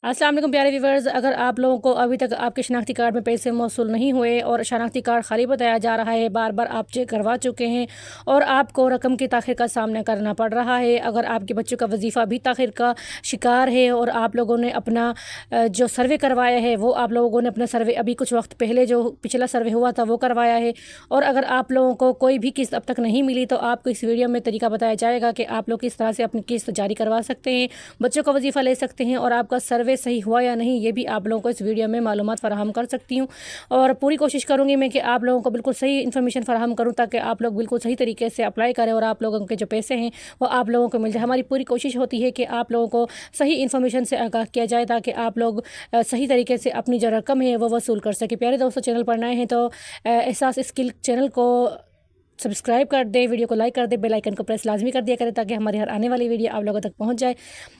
अस्सलाम वालेकुम प्यारे व्यूवर्स। अगर आप लोगों को अभी तक आपके शनाख्ती कार्ड में पैसे मौसूल नहीं हुए और शनाख्ती कार्ड खाली बताया जा रहा है, बार बार आप चेक करवा चुके हैं और आपको रकम की ताख़िर का सामना करना पड़ रहा है, अगर आपके बच्चों का वजीफ़ा भी ताख़िर का शिकार है और आप लोगों ने अपना जो सर्वे करवाया है वो आप लोगों ने अपना सर्वे अभी कुछ वक्त पहले जो पिछला सर्वे हुआ था वो करवाया है, और अगर आप लोगों को कोई भी किस्त अब तक नहीं मिली तो आपको इस वीडियो में तरीका बताया जाएगा कि आप लोग किस तरह से अपनी किस्त जारी करवा सकते हैं, बच्चों का वजीफ़ा ले सकते हैं और आपका सर्वे सही हुआ या नहीं ये भी आप लोगों को इस वीडियो में मालूमात फराहम कर सकती हूँ। और पूरी कोशिश करूँगी मैं कि आप लोगों को बिल्कुल सही इन्फॉर्मेशन फराहम करूँ ताकि आप लोग बिल्कुल सही तरीके से अप्लाई करें और आप लोगों के जो पैसे हैं वो आप लोगों को मिल जाए। हमारी पूरी कोशिश होती है कि आप लोगों को सही इन्फॉर्मेशन से आगाह किया जाए ताकि आप लोग सही तरीके से अपनी जो रकम है वो वसूल कर सके। प्यारे दोस्तों, चैनल पर नए हैं तो एहसास स्किल चैनल को सब्सक्राइब कर दे, वीडियो को लाइक कर दे, बेल आइकन को प्रेस लाजमी कर दिया करें ताकि हमारी हर आने वाली वीडियो आप लोगों तक पहुंच जाए।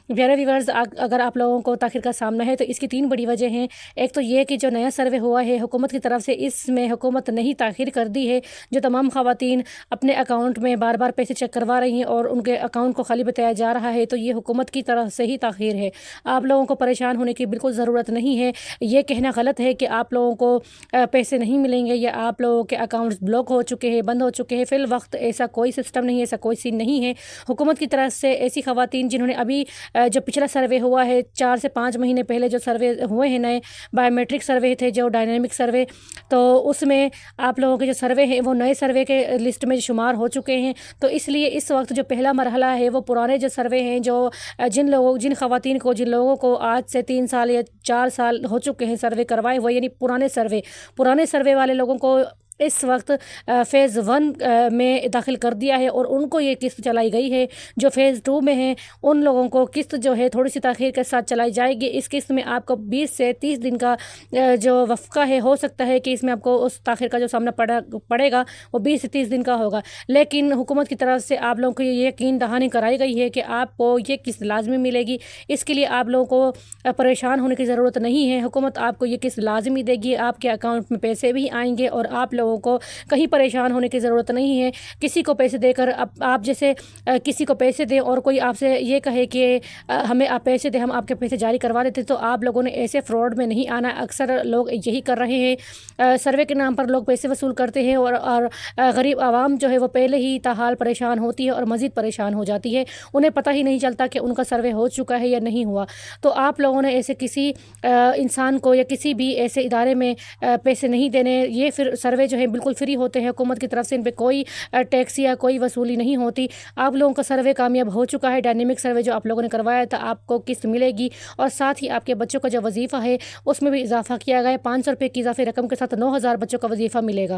प्यारे व्यूवर्स, अगर आप लोगों को ताख़िर का सामना है तो इसकी 3 बड़ी वजह हैं। एक तो ये कि जो नया सर्वे हुआ है हुकूमत की तरफ से, इसमें हुकूमत ने ही ताख़िर कर दी है। जो तमाम ख़वातीन अपने अकाउंट में बार बार पैसे चेक करवा रही हैं और उनके अकाउंट को खाली बताया जा रहा है, तो ये हुकूमत की तरफ से ही ताख़िर है। आप लोगों को परेशान होने की बिल्कुल ज़रूरत नहीं है। ये कहना गलत है कि आप लोगों को पैसे नहीं मिलेंगे या आप लोगों के अकाउंट्स ब्लॉक हो चुके हैं, बंद हो चुके हैं। फ़िल वक्त ऐसा कोई सिस्टम नहीं है, ऐसा कोई सीन नहीं है। हुकूमत की तरफ से ऐसी ख़वातीन जिन्होंने अभी जो पिछला सर्वे हुआ है 4 से 5 महीने पहले जो सर्वे हुए हैं, नए बायोमेट्रिक सर्वे थे, जो डायनेमिक सर्वे, तो उसमें आप लोगों के जो सर्वे हैं वो नए सर्वे के लिस्ट में शुमार हो चुके हैं। तो इसलिए इस वक्त जो पहला मरहला है वो पुराने जो सर्वे हैं, जो जिन ख़वातीन को, जिन लोगों को आज से 3 साल या 4 साल हो चुके हैं सर्वे करवाए हुए, यानी पुराने सर्वे वाले लोगों को इस वक्त फ़ेज़ 1 में दाखिल कर दिया है और उनको ये किस्त चलाई गई है। जो फ़ेज़ 2 में है उन लोगों को किस्त जो है थोड़ी सी ताख़ीर के साथ चलाई जाएगी। इस किस्त में आपको 20 से 30 दिन का जो वफ़्क़ा है, हो सकता है कि इसमें आपको उस ताख़ीर का जो सामना पड़ेगा वो 20 से 30 दिन का होगा, लेकिन हुकूमत की तरफ से आप लोगों को ये यकीन दहानी कराई गई है कि आपको ये किस्त लाजमी मिलेगी। इसके लिए आप लोगों को परेशान होने की ज़रूरत नहीं है। हुकूमत आपको ये किस्त लाजमी देगी, आपके अकाउंट में पैसे भी आएंगे और आप लोगों को कहीं परेशान होने की ज़रूरत नहीं है। किसी को पैसे देकर आप जैसे किसी को पैसे दें और कोई आपसे ये कहे कि हमें आप पैसे दें, हम आपके पैसे जारी करवा देते, तो आप लोगों ने ऐसे फ्रॉड में नहीं आना। अक्सर लोग यही कर रहे हैं, सर्वे के नाम पर लोग पैसे वसूल करते हैं और गरीब आवाम जो है वो पहले ही ताहाल परेशान होती है और मज़ीद परेशान हो जाती है। उन्हें पता ही नहीं चलता कि उनका सर्वे हो चुका है या नहीं हुआ। तो आप लोगों ने ऐसे किसी इंसान को या किसी भी ऐसे इदारे में पैसे नहीं देने। ये फिर सर्वे जो है बिल्कुल फ्री होते हैं, हुकूमत की तरफ से इन पे कोई टैक्स या कोई वसूली नहीं होती। आप लोगों का सर्वे कामयाब हो चुका है, डायनेमिक सर्वे जो आप लोगों ने करवाया था, आपको किस्त मिलेगी और साथ ही आपके बच्चों का जो वजीफ़ा है उसमें भी इजाफा किया गया है। 500 रुपये की इजाफी रकम के साथ 9000 बच्चों का वजीफ़ा मिलेगा।